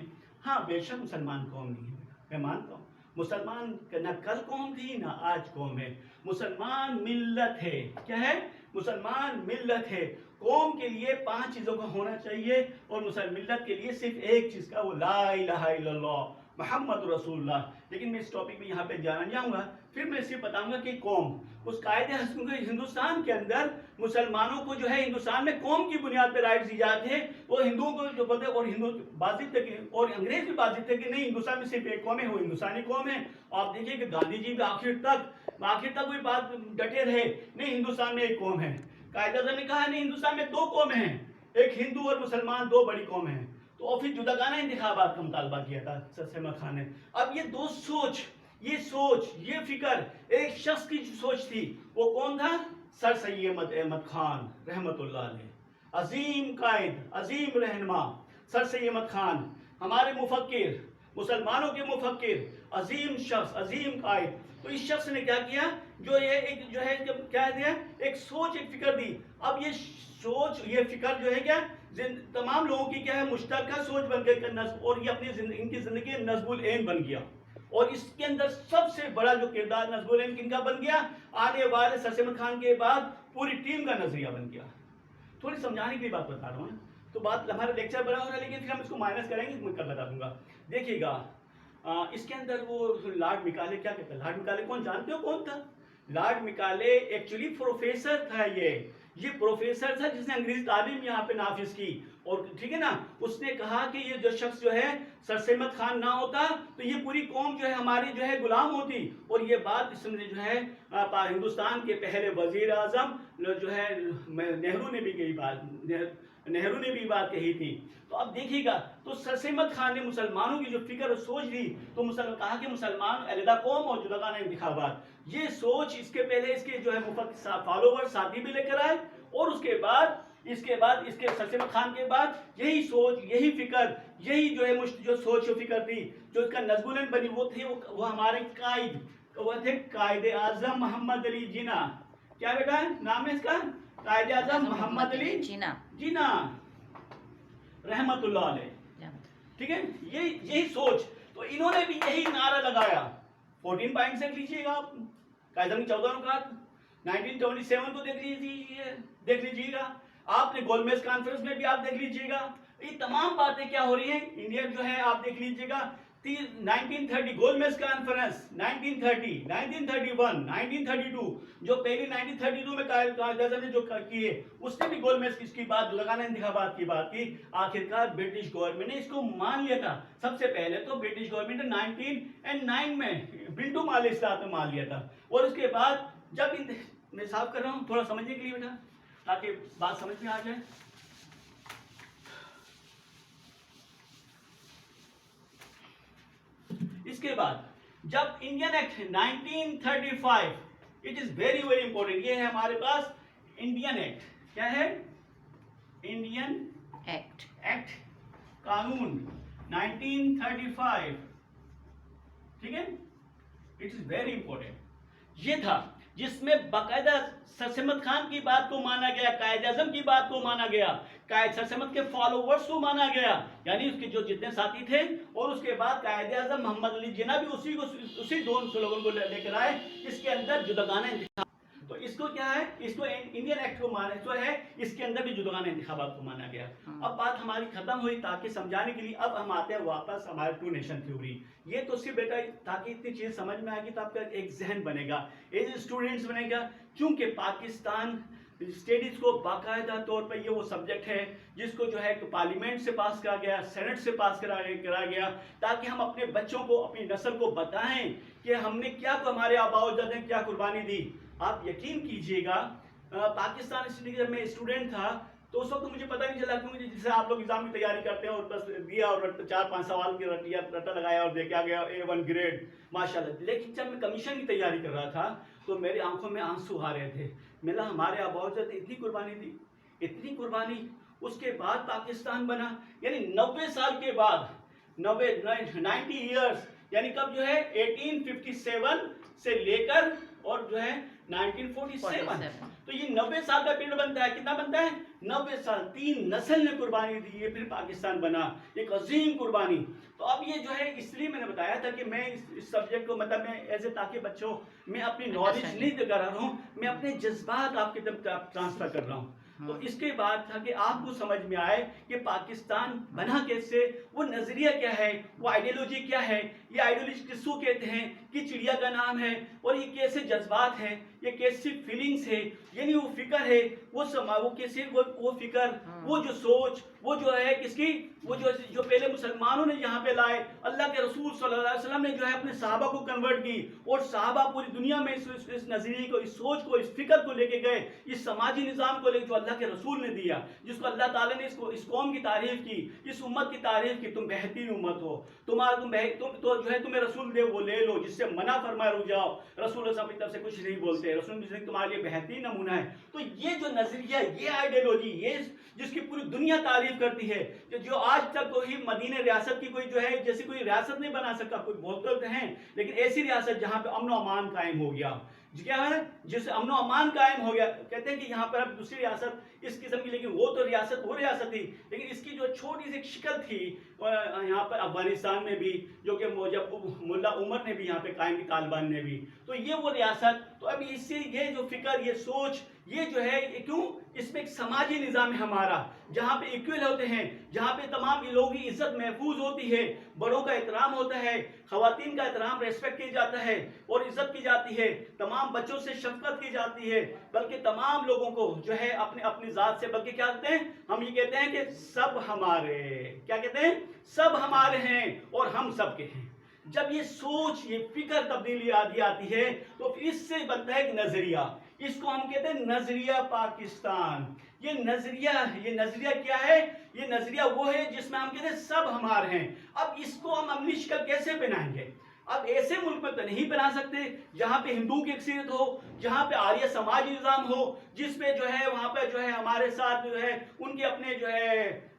Speaker 2: ہاں بے شک مسلمان قوم نہیں ہے میں مانتا ہوں مسلمان نہ کل قوم تھی نہ آج قوم ہے مسلمان ملت ہے کیا ہے مسلمان ملت ہے قوم کے لیے 5 چیزوں کا ہونا چاہیے اور مسلم ملت کے لیے صرف ایک چیز کا وہ لا الہ الا اللہ محمد رسول اللہ لیکن میں اس ٹاپک میں یہاں پہ جانا جاؤں گا پھر میں صرف بتاؤں گا کہ قوم اس قاعدے ہندوستان کے اندر مسلمانوں کو جو ہے ہندوستان میں قوم کی بنیاد پہ رائٹس دی جاتے ہیں وہ ہندوؤں کو جو بولتے ہیں اور ہندو بازی تک اور انگریز بھی بازی تھے کہ نہیں ہندوستان میں صرف ایک قوم ہے وہ ہندوستانی قوم ہے آپ دیکھیے کہ گاندھی جی بھی آخر تک وہی بات ڈٹے رہے نہیں ہندوستان میں ایک قوم ہے قائد اعظم نے کہا نہیں ہندوستان میں 2 قومیں ہیں ایک ہندو اور مسلمان 2 بڑی قومیں ہیں تو پھر جداگانہ انتخابات کا مطالبہ کیا تھا سر سید خان نے اب یہ 2 سوچ یہ فکر ایک شخص کی سوچ تھی وہ کون تھا سر سید احمد خان رحمت اللہ علیہ عظیم قائد عظیم رہنما سر سید احمد خان ہمارے مفکر، مسلمانوں کے مفکر، عظیم شخص، عظیم قائد. تو اس شخص نے کیا کیا، جو یہ ایک جو ہے کیا دیا، ایک سوچ، ایک فکر دی. اب یہ سوچ، یہ فکر جو ہے کیا تمام لوگوں کی کیا ہے مشترکہ سوچ بن گئی، اور یہ اپنی ان کی زندگی نصب العین بن گیا. اور اس کے اندر سب سے بڑا جو کردار نصب العین کن کا بن گیا، آنے والے سر احمد خان کے بعد پوری ٹیم کا نظریہ بن گیا. تھوڑی سمجھانے کی بات بتا رہا ہوں، تو بات ہمارا لیکچر بڑا ہو رہا ہے، لیکن پھر ہم اس کو مائنس کریں گے، میں کل بتا دوں گا. دیکھیے گا اس کے اندر وہ لارڈ مکالے کیا کہتا ہے. لارڈ مکالے کون جانتے ہو کون تھا؟ لارڈ مکالے ایکچولی پروفیسر تھا. یہ پروفیسر تھا جس نے انگریزی تعلیم یہاں پہ نافذ کی. اور ٹھیک ہے نا، اس نے کہا کہ یہ جو شخص جو ہے سر احمد خان نہ ہوتا تو یہ پوری قوم جو ہے ہماری جو ہے غلام ہوتی. اور یہ بات اس نے جو ہے ہندوستان کے پہلے وزیر اعظم جو ہے نہرو نے بھی بات کہی تھی. تو اب دیکھیے گا، تو سر احمد خان نے مسلمانوں کی جو فکر اور سوچ دی، تو کہا کہ مسلمان علیحدہ قوم اور جداگانہ انتخابات. یہ سوچ اس کے پہلے اس کے جو ہے فالوور ساتھی بھی لے کر آئے، اور اس کے بعد اس کے سر احمد خان کے بعد یہی سوچ، یہی فکر، یہی جو ہے جو سوچ و فکر تھی، جو اس کا نظم العین بنی، وہ ہمارے قائد، وہ تھے قائد اعظم محمد علی جناح. کیا بیٹا نام ہے اس کا؟ قائد اعظم محمد علی جناح رحمت اللہ علیہ. ٹھیک ہے، یہی سوچ. تو انہوں نے بھی یہی نعرہ لگایا. 14 پوائنٹ سے لیجیے گا آپ، قائد اعظم 14 نکات 1927 کو دیکھ لیجیے گا. آپ نے گولمیز کانفرنس میں بھی آپ دیکھ لیجیے گا. یہ تمام باتیں کیا ہو رہی ہیں انڈیا جو ہے، آپ دیکھ لیجیے گا. 1930 گولمیز کانفرنس، 1930 1931 1932 جو پہلی 1932 میں قائد اعظم نے جو کی ہے، اس نے بھی گولمیز اس کی بات، لگانا انتخابات کی بات کی. آخرکار برٹش گورنمنٹ نے اس کو مان لیا تھا. سب سے پہلے تو برٹش گورنمنٹ نے 1909 میں بنٹو مالی اصلاحات میں مان لیا تھا. اور اس کے بعد جب میں صاف کر رہا ہوں تھوڑا سمجھنے کے لیے بیٹا، تاکہ بات سمجھ میں آ جائے. اس کے بعد جب Indian act 1935، it is very very important, یہ ہے ہمارے پاس انڈین ایکٹ. کیا ہے؟ انڈین ایکٹ قانون 1935. ٹھیک ہے، اٹ از ویری امپورٹنٹ. یہ تھا جس میں باقاعدہ سر احمد خان کی بات کو مانا گیا، قائد اعظم کی بات کو مانا گیا، سر احمد کے فالوورز کو مانا گیا، یعنی اس کے جو جتنے ساتھی تھے. اور اس کے بعد قائد اعظم محمد علی جناح بھی اسی دو سلوگن کو لے کر آئے. اس کے اندر جداگانہ انتخاب، تو اس کو کیا ہے، اس کو انڈین ایکٹ کو مانا جو ہے، اس کے اندر بھی جداگانہ انتخابات کو مانا گیا. اب بات ہماری ختم ہوئی تاکہ سمجھانے کے لیے اب ہم آتے ہیں واپس ہمارے 2 نیشن تھیوری. یہ تو صرف بیٹا تاکہ اتنی چیز سمجھ میں آئے گی تو آپ کا ایک ذہن بنے گا، ایز اسٹوڈنٹس بنے گا. کیونکہ پاکستان اسٹڈیز کو باقاعدہ طور پر یہ وہ سبجیکٹ ہے جس کو جو ہے پارلیمنٹ سے پاس کرا گیا، سینٹ سے پاس کرا گیا، تاکہ ہم اپنے بچوں کو، اپنی نسل کو بتائیں کہ ہم نے کیا، ہمارے آباء و اجداد نے کیا قربانی دی. آپ یقین کیجئے گا، پاکستان اسٹڈیز جب میں اسٹوڈنٹ تھا تو اس وقت مجھے پتہ نہیں چلا، کیونکہ جیسے آپ لوگ ایگزام کی تیاری کرتے ہیں اور بس دیا اور 4-5 سوال کی رٹا لگایا اور دیکھ آ گیا A1 گریڈ ماشاءاللہ. لیکن جب میں کمیشن کی تیاری کر رہا تھا تو میری آنکھوں میں آنسو آ رہے تھے. ملا ہمارے آباء و اجداد نے اتنی قربانی دی، اتنی قربانی. اس کے بعد پاکستان بنا، یعنی 90 سال کے بعد، 90 ایئرس، یعنی کب جو ہے 1857 سے لے کر اور جو ہے 1947. تو یہ 90 سال کا پیریڈ بنتا ہے. کتنا بنتا ہے؟ 90 سال. 3 نسل نے قربانی دی ہے، پھر پاکستان بنا، ایک عظیم قربانی. تو اب یہ جو ہے اس لیے میں نے بتایا تھا کہ میں اس سبجیکٹ کو مطلب میں ایسے تاکہ بچوں میں اپنی نالج نہیں کر رہا ہوں، میں اپنے جذبات آپ کی طرف ٹرانسفر کر رہا ہوں. تو اس کے بعد تھا کہ آپ کو سمجھ میں آئے کہ پاکستان بنا کیسے، وہ نظریہ کیا ہے، وہ آئیڈیالوجی کیا ہے. یہ آئیڈیالوجی کس کو کہتے ہیں کہ چڑیا کا نام ہے، اور یہ کیسے جذبات ہیں، یہ کیسی فیلنگز ہے، یعنی وہ فکر ہے، وہ کیسے وہ فکر، وہ جو سوچ، وہ جو ہے کس کی، وہ جو پہلے مسلمانوں نے یہاں پہ لائے. اللہ کے رسول صلی اللہ علیہ وسلم نے جو ہے اپنے صحابہ کو کنورٹ کی، اور صحابہ پوری دنیا میں اس نظریے کو، اس سوچ کو، اس فکر کو لے کے گئے، اس سماجی نظام کو لے کے جو اللہ کے رسول نے دیا، جس کو اللہ تعالیٰ نے اس قوم کی تعریف کی، اس امت کی تعریف کی. تم بہترین امت ہو، تو जो है तुम्हें रसूल दे वो ले लो, जिससे मना फरमाए रुक जाओ, रसूल अपनी तरफ से कुछ नहीं बोलते, रसूल तुम्हारे लिए बेहतरीन नमूना है। तो ये जो नजरिया, ये आइडियोलॉजी, ये जिसकी पूरी दुनिया तारीफ करती है, जो आज तक कोई मदीने रियासत की कोई जो है जैसी कोई रियासत नहीं बना सकता, कोई बोलते हैं लेकिन ऐसी रियासत जहां पे अमन अमान कायम हो गया, क्या है जिससे अमन अमान कायम हो गया। कहते हैं कि यहाँ पर अब दूसरी रियासत इस किस्म की, लेकिन वो तो रियासत वो रियासत थी, लेकिन इसकी जो छोटी सी एक शक्ल थी यहाँ पर अफगानिस्तान में भी, जो कि जब मुल्ला उमर ने भी यहाँ पे कायम की, तालिबान ने भी, तो ये वो रियासत। तो अब इससे ये जो फिक्र, ये सोच, ये जो है क्यों, इसमें एक समाजी निज़ाम है हमारा, जहाँ पे इक्वल होते हैं, जहाँ पे तमाम लोगों की इज्जत महफूज होती है, बड़ों का एहतराम होता है, खवातीन का एहतराम रेस्पेक्ट की जाता है और इज्जत की जाती है, तमाम बच्चों से शफकत की जाती है, बल्कि तमाम लोगों को जो है अपने अपनी ज़ात से, बल्कि क्या कहते हैं, हम ये कहते हैं कि सब हमारे, क्या कहते हैं, सब हमारे हैं और हम सब के हैं। जब ये सोच, ये फिक्र तब्दीली आती है तो फिर इससे बनता है एक नजरिया, इसको हम कहते हैं नजरिया पाकिस्तान। ये नजरिया क्या है, ये नजरिया वो है जिसमें हम कहते हैं सब हमारे हैं। अब इसको हम अपनी शक्ल कैसे बनाएंगे? अब ऐसे मुल्क में तो नहीं बना सकते जहाँ पे हिंदू की अक्सरियत हो, जहाँ पे आर्य समाजी निज़ाम हो, जिसपे जो है वहाँ पे जो है हमारे साथ जो है उनके अपने जो है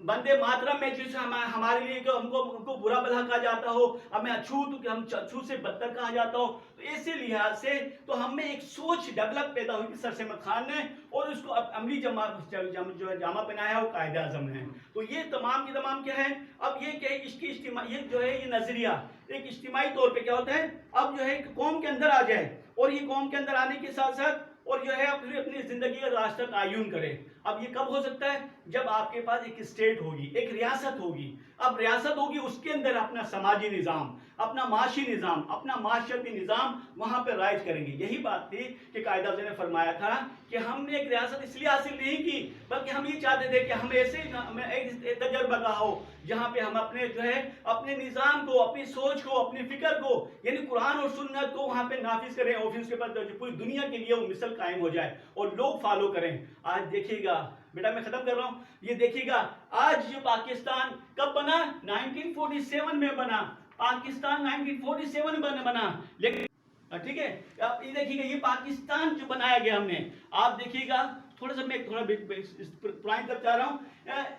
Speaker 2: बंदे मातरम में जिसे हमारे लिए हमको बुरा भला कहा जाता हो, हमें अछूत, हम अछूत से बदतर कहा जाता हो। तो ऐसे लिहाज से तो हमें एक सोच डेवलप पैदा हुई सर अहमद खान ने, और उसको अमली जामा पहनाया है वो कायदे आज़म ने। तो ये तमाम की तमाम क्या है, अब ये क्या है, इसकी ये जो है ये नजरिया एक इज्तिमाई तौर पे क्या होता है, अब जो है कौम के अंदर आ जाए, और ये कौम के अंदर आने के साथ साथ और जो है अपनी जिंदगी का रास्ता तयन करे। अब ये कब हो सकता है, जब आपके पास एक स्टेट होगी, एक रियासत होगी। अब रियासत होगी, उसके अंदर अपना समाजी निज़ाम, अपना माशी निज़ाम, अपना माशरती निज़ाम वहाँ पर राइज करेंगे। यही बात थी कि कायदा ने फरमाया था कि हमने एक रियासत इसलिए हासिल नहीं की, बल्कि हम ये चाहते थे कि हम ऐसे एक तजर्बा का हो जहाँ पे हम अपने जो है अपने निज़ाम को, अपनी सोच को, अपनी फिक्र को, यानी कुरान और सुन्नत को वहाँ पे नाफिज करें, और उसके बाद पूरी दुनिया के लिए वो मिसल कायम हो जाए और लोग फॉलो करें। आज देखिएगा बेटा, मैं खत्म कर रहा हूँ, ये देखिएगा आज जो पाकिस्तान कब बना, 1947 में बना, पाकिस्तान 1947 में बना, लेकिन ठीक है, आप ये देखिएगा ये पाकिस्तान जो बनाया गया हमने, आप देखिएगा थोड़ा सा, मैं थोड़ा पॉइंट तक जा रहा हूँ,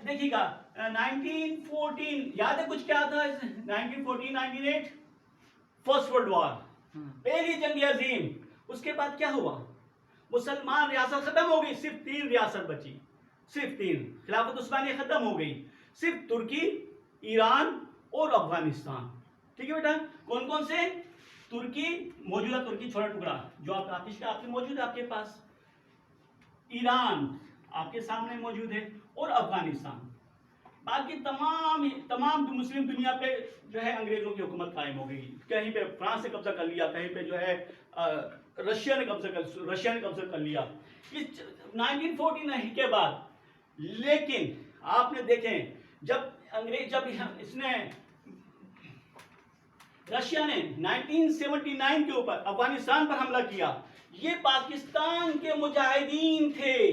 Speaker 2: देखिएगा 1914 याद है कुछ क्या था, 1914 1908 फर्स्ट वर्ल्ड वॉर, पहली जंग अजीम। उसके बाद क्या हुआ, मुसलमान रियासत खत्म हो गई, सिर्फ 3 रियासत बची, सिर्फ 3, खिलाफत उस्मानिया खत्म हो गई, सिर्फ तुर्की, ईरान और अफगानिस्तान। ठीक है बेटा, कौन कौन से, तुर्की, मौजूदा तुर्की छोटा टुकड़ा जो आपके मौजूद है आपके पास, ईरान आपके सामने मौजूद है, और अफगानिस्तान। बाकी तमाम मुस्लिम दुनिया पे जो है अंग्रेजों की हुकूमत कायम हो गई। कहीं पे फ्रांस ने कब्जा कर लिया, कहीं पे जो है रशिया ने कब्जा कर लिया इस 1949 के बाद। लेकिन आपने देखें जब इसने रशिया ने 1979 के ऊपर अफगानिस्तान पर हमला किया, ये पाकिस्तान के मुजाहिदीन थे,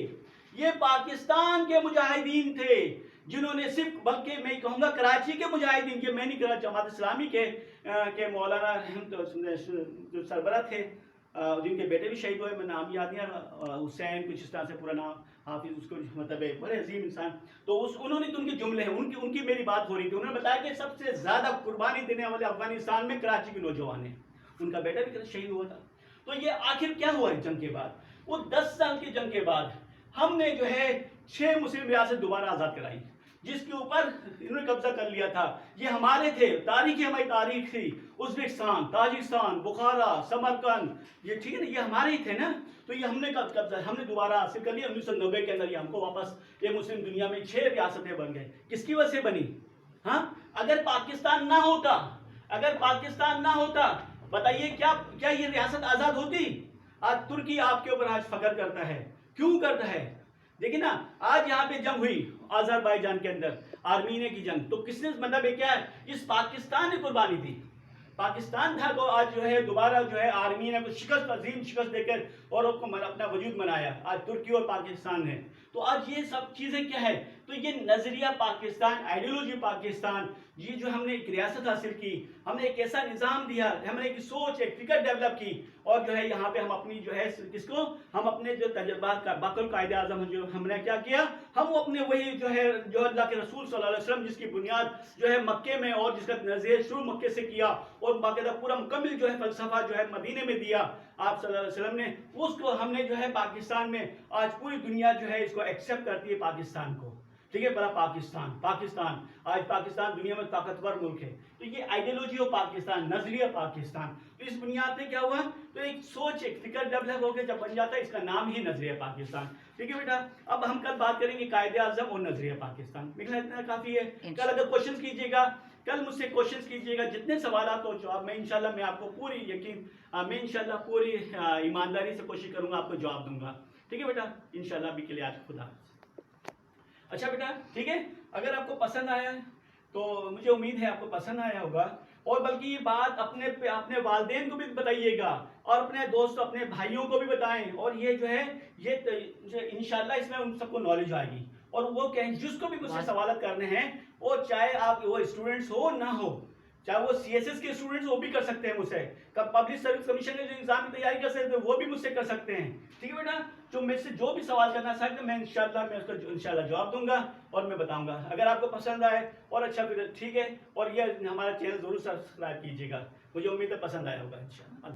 Speaker 2: ये पाकिस्तान के मुजाहिदीन थे जिन्होंने सिर्फ, बल्कि मैं कहूँगा कराची के मुजाहिदीन के, मैं नहीं करा, जमात इस्लामी के मौलाना जो सरबराह थे, जिनके बेटे भी शहीद हुए, मैं नाम याद नहीं आ रहा, हुसैन कुछ इस तरह से पूरा नाम, हाफिज उसको मतलब बड़े अजीम इंसान। तो उन्होंने तो उनके जुमले हैं, उनकी मेरी बात हो रही थी, उन्होंने बताया कि सबसे ज़्यादा कुर्बानी देने वाले अफगानिस्तान में कराची के नौजवान हैं, उनका बेटा भी शहीद हुआ था। तो ये आखिर क्या हुआ है जंग के बाद, वो 10 साल की जंग के बाद हमने जो है 6 मुस्लिम रियासत दोबारा आज़ाद कराई, जिसके ऊपर इन्होंने कब्जा कर लिया था। ये हमारे थे, हमारी तारीख थी, उज़्बेकिस्तान, ताजिकिस्तान, बुखारा, समरकंद, ये ठीक है ना, ये हमारे ही थे ना। तो ये हमने दोबारा हासिल कर लिया 1990 के अंदर, ये हमको वापस ये मुस्लिम दुनिया में 6 रियासतें बन गए। किसकी वजह से बनी? हाँ, अगर पाकिस्तान ना होता बताइए क्या ये रियासत आज़ाद होती? आज तुर्की आपके ऊपर आज फख्र करता है, क्यों करता है? देखिए ना, आज यहाँ पे जंग हुई अज़रबैजान के अंदर, आर्मीनिया की जंग, तो किसने मतलब क्या है, इस पाकिस्तान ने कुर्बानी दी। पाकिस्तान था को आज जो है दोबारा जो है आर्मीनिया को अजीम शिकस्त देकर और उसको अपना वजूद मनाया, आज तुर्की और पाकिस्तान है। तो आज ये सब चीज़ें क्या है, तो ये नज़रिया पाकिस्तान, आइडियोलॉजी पाकिस्तान, ये जो हमने एक रियासत हासिल की, ہم نے ایک ایسا نظام دیا, ہم نے ایک سوچ, ایک فکر ڈیولپ کی, اور جو ہے یہاں پہ ہم اپنی جو ہے کس کو, ہم اپنے جو تجربات کا باقل قائد اعظم جو ہم نے کیا کیا, ہم اپنے وہی جو ہے جو اللہ کے رسول صلی اللہ علیہ وسلم جس کی بنیاد جو ہے مکے میں اور جس کا نظریہ شروع مکے سے کیا اور باقاعدہ پورا مکمل جو ہے فلسفہ جو ہے مدینے میں دیا آپ صلی اللہ علیہ وسلم نے, اس کو ہم نے جو ہے پاکستان میں آج پوری دنیا جو ہے اس کو ایکسیپٹ کرتی ہے پاکستان کو. ٹھیک ہے, بڑا پاکستان آج پاکستان دنیا میں طاقتور ملک ہے. تو یہ آئیڈیالوجی ہو پاکستان, نظریہ پاکستان, تو اس بنیاد پہ کیا ہوا, تو ایک سوچ, ایک فکر ڈیولپ ہو کے جب بن جاتا ہے, اس کا نام ہی نظریہ پاکستان. ٹھیک ہے بیٹا, اب ہم کل بات کریں گے قائد اعظم اور نظریہ پاکستان. میرا اتنا کافی ہے. کل اگر کوشچن کیجیے گا, کل مجھ سے کوشچن کیجیے گا, جتنے سوالات ہو جواب میں انشاءاللہ میں آپ کو پوری یقین, میں انشاءاللہ پوری ایمانداری سے کوشش کروں گا آپ کو جواب دوں گا. ٹھیک ہے بیٹا, انشاءاللہ ابھی کے لیے آج خدا. اچھا بیٹا, ٹھیک ہے, اگر آپ کو پسند آیا تو مجھے امید ہے آپ کو پسند آیا ہوگا, اور بلکہ یہ بات اپنے والدین کو بھی بتائیے گا, اور اپنے دوست, اپنے بھائیوں کو بھی بتائیں, اور یہ جو ہے یہ انشاءاللہ اس میں ان سب کو نالج آئے گی, اور وہ کہیں جس کو بھی مجھ سے سوالات کرنے ہیں, وہ چاہے آپ وہ اسٹوڈنٹس ہو نہ ہو, چاہے وہ سی ایس ایس کے اسٹوڈنٹس وہ بھی کر سکتے ہیں مجھ سے, پبلک سروس کمیشن کے جو ایگزام کی تیاری کر سکتے ہیں وہ بھی مجھ سے کر سکتے ہیں. ٹھیک ہے بیٹا, جو مجھ سے جو بھی سوال کرنا چاہتے ہیں میں اس کا انشاءاللہ جواب دوں گا اور میں بتاؤں گا. اگر آپ کو پسند آئے اور اچھا پھر ٹھیک ہے, اور یہ ہمارا چینل ضرور سبسکرائب کیجیے گا. مجھے امید ہے پسند آیا ہوگا انشاءاللہ.